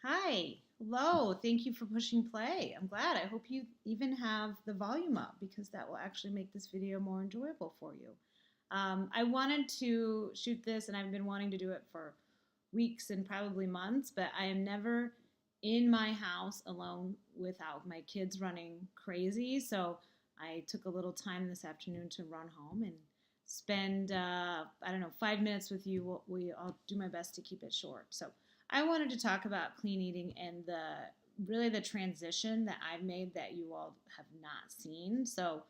Hi. Hello. Thank you for pushing play. I'm glad. I hope you even have the volume up because that will actually make this video more enjoyable for you. I wanted to shoot this and I've been wanting to do it for weeks and probably months, but I am never in my house alone without my kids running crazy. So I took a little time this afternoon to run home and spend, I don't know, 5 minutes with you. I'll do my best to keep it short. So I wanted to talk about clean eating and the transition that I've made that you all have not seen. So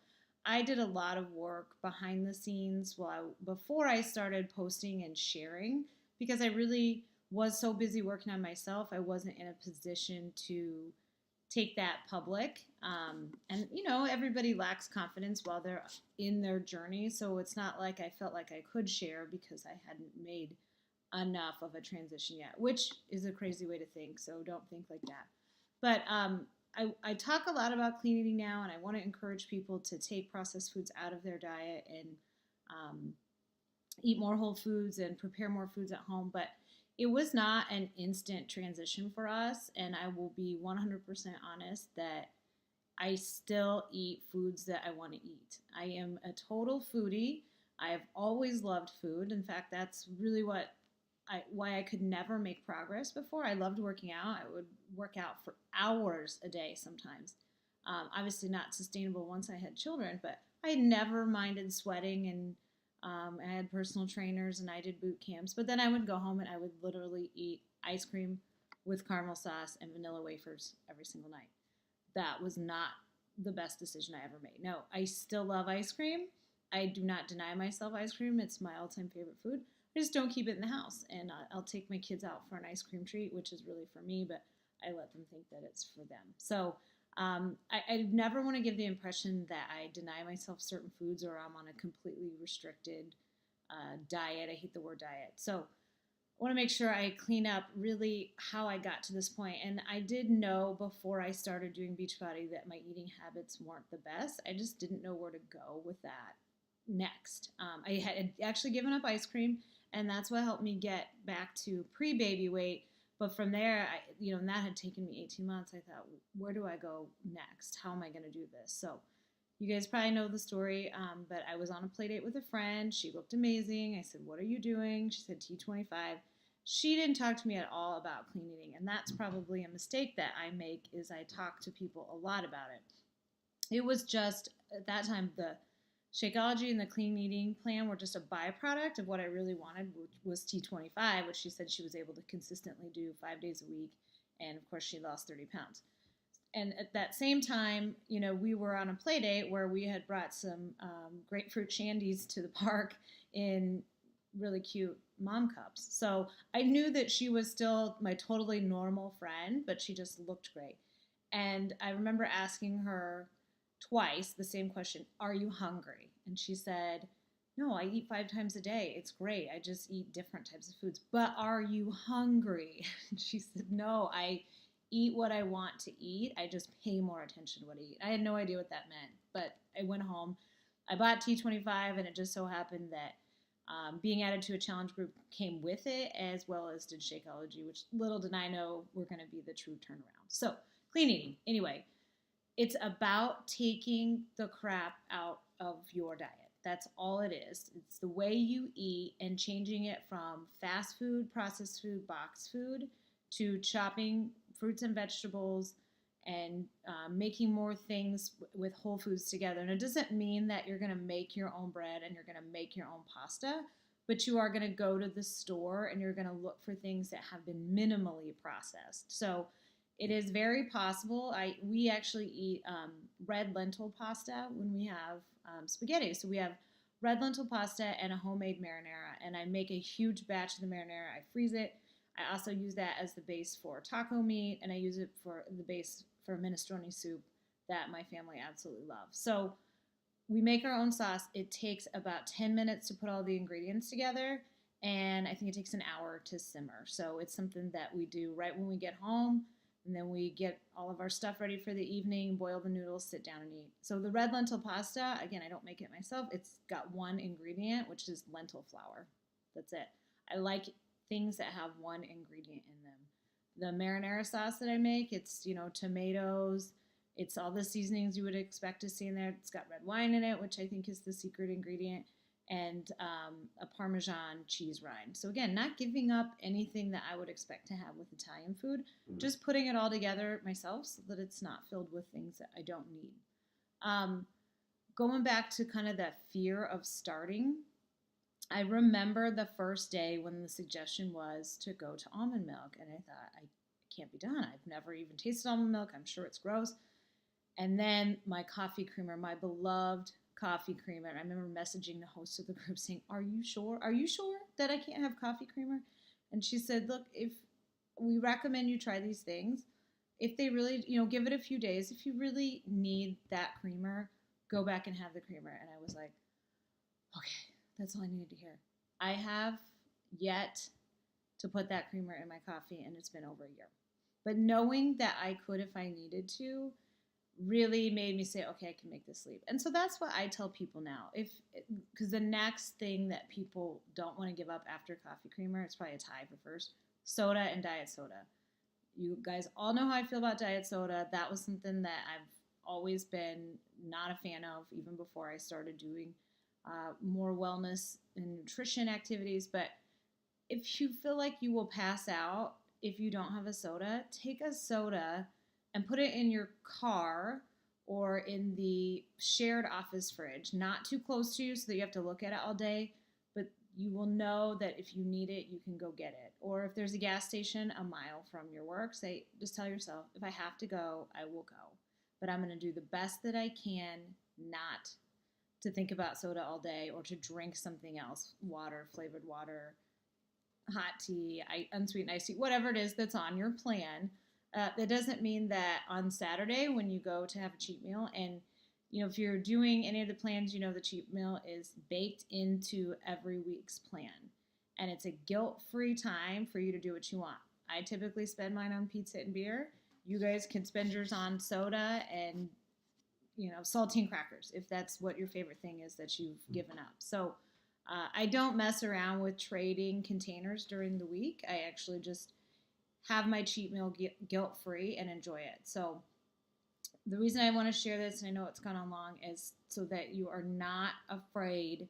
I did a lot of work behind the scenes before I started posting and sharing because I really was so busy working on myself. I wasn't in a position to take that public. And everybody lacks confidence while they're in their journey. So it's not like I felt like I could share because I hadn't made enough of a transition yet, which is a crazy way to think. So don't think like that. But I talk a lot about clean eating now, and I want to encourage people to take processed foods out of their diet and um, eat more whole foods and prepare more foods at home. But it was not an instant transition for us. And I will be 100% honest that I still eat foods that I want to eat. I am a total foodie. I have always loved food. In fact, that's really why I could never make progress before. I loved working out. I would work out for hours a day sometimes. Obviously, not sustainable once I had children, but I never minded sweating, and I had personal trainers and I did boot camps. But then I would go home and I would literally eat ice cream with caramel sauce and vanilla wafers every single night. That was not the best decision I ever made. No, I still love ice cream. I do not deny myself ice cream. It's my all-time favorite food. I just don't keep it in the house. And I'll take my kids out for an ice cream treat, which is really for me, but I let them think that it's for them. So I never want to give the impression that I deny myself certain foods or I'm on a completely restricted diet. I hate the word diet. So I want to make sure I clean up really how I got to this point. And I did know before I started doing Beachbody that my eating habits weren't the best. I just didn't know where to go with that next. I had actually given up ice cream, and that's what helped me get back to pre-baby weight. But from there, and that had taken me 18 months. I thought, where do I go next? How am I going to do this? So you guys probably know the story, but I was on a play date with a friend. She looked amazing. I said, "What are you doing?" She said, "T25." She didn't talk to me at all about clean eating, and that's probably a mistake that I make is I talk to people a lot about it. It was just at that time the Shakeology and the clean eating plan were just a byproduct of what I really wanted, which was T25, which she said she was able to consistently do 5 days a week, and of course she lost 30 pounds. And at that same time, we were on a play date where we had brought some grapefruit shandies to the park in really cute mom cups. So I knew that she was still my totally normal friend, but she just looked great. And I remember asking her twice the same question, "Are you hungry?" And she said, "No, I eat 5 times a day. It's great. I just eat different types of foods. But are you hungry?" And she said, "No, I eat what I want to eat. I just pay more attention to what I eat." I had no idea what that meant, but I went home. I bought T25, and it just so happened that being added to a challenge group came with it, as well as did Shakeology, which little did I know were going to be the true turnaround. So, clean eating. Anyway, it's about taking the crap out of your diet. That's all it is. It's the way you eat and changing it from fast food, processed food, boxed food to chopping fruits and vegetables and making more things with whole foods together. And it doesn't mean that you're going to make your own bread and you're going to make your own pasta, but you are going to go to the store and you're going to look for things that have been minimally processed. So it is very possible. We actually eat red lentil pasta when we have spaghetti. So we have red lentil pasta and a homemade marinara, and I make a huge batch of the marinara. I freeze it. I also use that as the base for taco meat, and I use it for the base for minestrone soup that my family absolutely loves. So we make our own sauce. It takes about 10 minutes to put all the ingredients together, and I think it takes an hour to simmer. So it's something that we do right when we get home, and then we get all of our stuff ready for the evening, boil the noodles, sit down and eat. So the red lentil pasta, again, I don't make it myself. It's got one ingredient, which is lentil flour. That's it. I like things that have one ingredient in them. the marinara sauce that I make. It's, tomatoes. It's all the seasonings you would expect to see in there. It's got red wine in it, which I think is the secret ingredient, and a Parmesan cheese rind. So again, not giving up anything that I would expect to have with Italian food, just putting it all together myself so that it's not filled with things that I don't need. Going back to kind of that fear of starting, I remember the first day when the suggestion was to go to almond milk, and I thought, I can't be done. I've never even tasted almond milk. I'm sure it's gross. And then my coffee creamer, my beloved coffee creamer. I remember messaging the host of the group saying, "Are you sure? Are you sure that I can't have coffee creamer?" And she said, "Look, if we recommend you try these things, if they really, give it a few days. If you really need that creamer, go back and have the creamer." And I was like, okay, that's all I needed to hear. I have yet to put that creamer in my coffee, and it's been over a year. But knowing that I could if I needed to really made me say, okay, I can make this leap. And so that's what I tell people now. Because the next thing that people don't want to give up after coffee creamer, it's probably a tie for first, soda and diet soda. You guys all know how I feel about diet soda. That was something that I've always been not a fan of, even before I started doing more wellness and nutrition activities. But if you feel like you will pass out if you don't have a soda, take a soda and put it in your car or in the shared office fridge, not too close to you so that you have to look at it all day, but you will know that if you need it, you can go get it. Or if there's a gas station a mile from your work, just tell yourself, if I have to go, I will go. But I'm going to do the best that I can not to think about soda all day or to drink something else, water, flavored water, hot tea, unsweetened iced tea, whatever it is that's on your plan. That doesn't mean that on Saturday when you go to have a cheat meal, and if you're doing any of the plans, the cheat meal is baked into every week's plan. And it's a guilt-free time for you to do what you want. I typically spend mine on pizza and beer. You guys can spend yours on soda and saltine crackers, if that's what your favorite thing is that you've given up. So I don't mess around with trading containers during the week. I actually just have my cheat meal guilt-free and enjoy it. So the reason I want to share this, and I know it's gone on long, is so that you are not afraid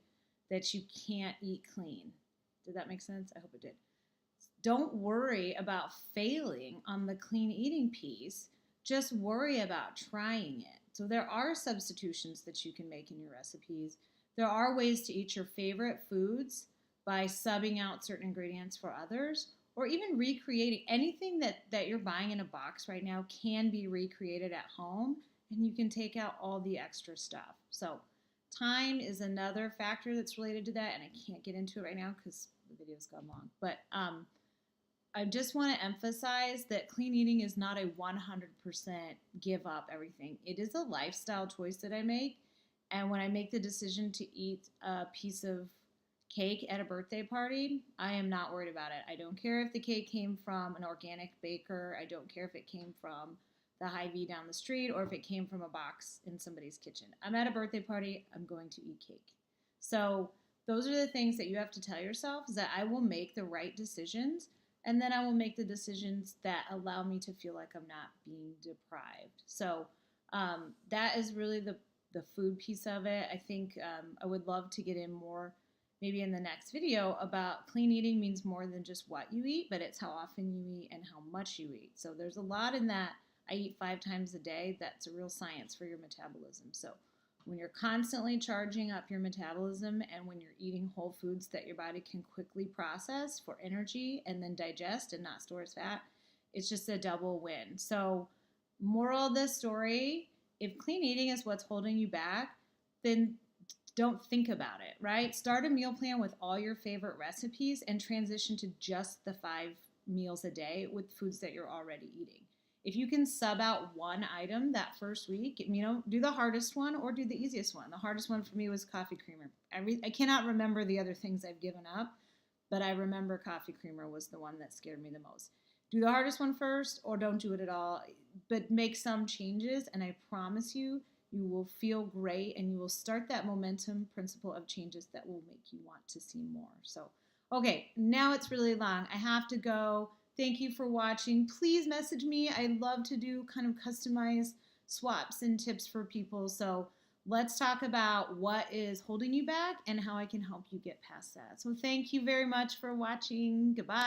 that you can't eat clean. Did that make sense? I hope it did. Don't worry about failing on the clean eating piece. Just worry about trying it. So there are substitutions that you can make in your recipes. There are ways to eat your favorite foods by subbing out certain ingredients for others, or even recreating anything that you're buying in a box right now can be recreated at home, and you can take out all the extra stuff. So time is another factor that's related to that, and I can't get into it right now because the video's gone long. But I just want to emphasize that clean eating is not a 100% give up everything. It is a lifestyle choice that I make, and when I make the decision to eat a piece of cake at a birthday party, I am not worried about it. I don't care if the cake came from an organic baker. I don't care if it came from the Hy-Vee down the street or if it came from a box in somebody's kitchen. I'm at a birthday party. I'm going to eat cake. So those are the things that you have to tell yourself, is that I will make the right decisions, and then I will make the decisions that allow me to feel like I'm not being deprived. So that is really the food piece of it. I think I would love to get in more maybe in the next video about clean eating means more than just what you eat, but it's how often you eat and how much you eat. So there's a lot in that. I eat 5 times a day. That's a real science for your metabolism. So when you're constantly charging up your metabolism and when you're eating whole foods that your body can quickly process for energy and then digest and not store as fat, it's just a double win. So moral of this story, if clean eating is what's holding you back, then don't think about it, right? Start a meal plan with all your favorite recipes and transition to just the 5 meals a day with foods that you're already eating. If you can sub out one item that first week, do the hardest one or do the easiest one. The hardest one for me was coffee creamer. I cannot remember the other things I've given up, but I remember coffee creamer was the one that scared me the most. Do the hardest one first or don't do it at all, but make some changes, and I promise you, you will feel great, and you will start that momentum principle of changes that will make you want to see more. So, okay, now it's really long. I have to go. Thank you for watching. Please message me. I love to do kind of customized swaps and tips for people. So let's talk about what is holding you back and how I can help you get past that. So thank you very much for watching. Goodbye.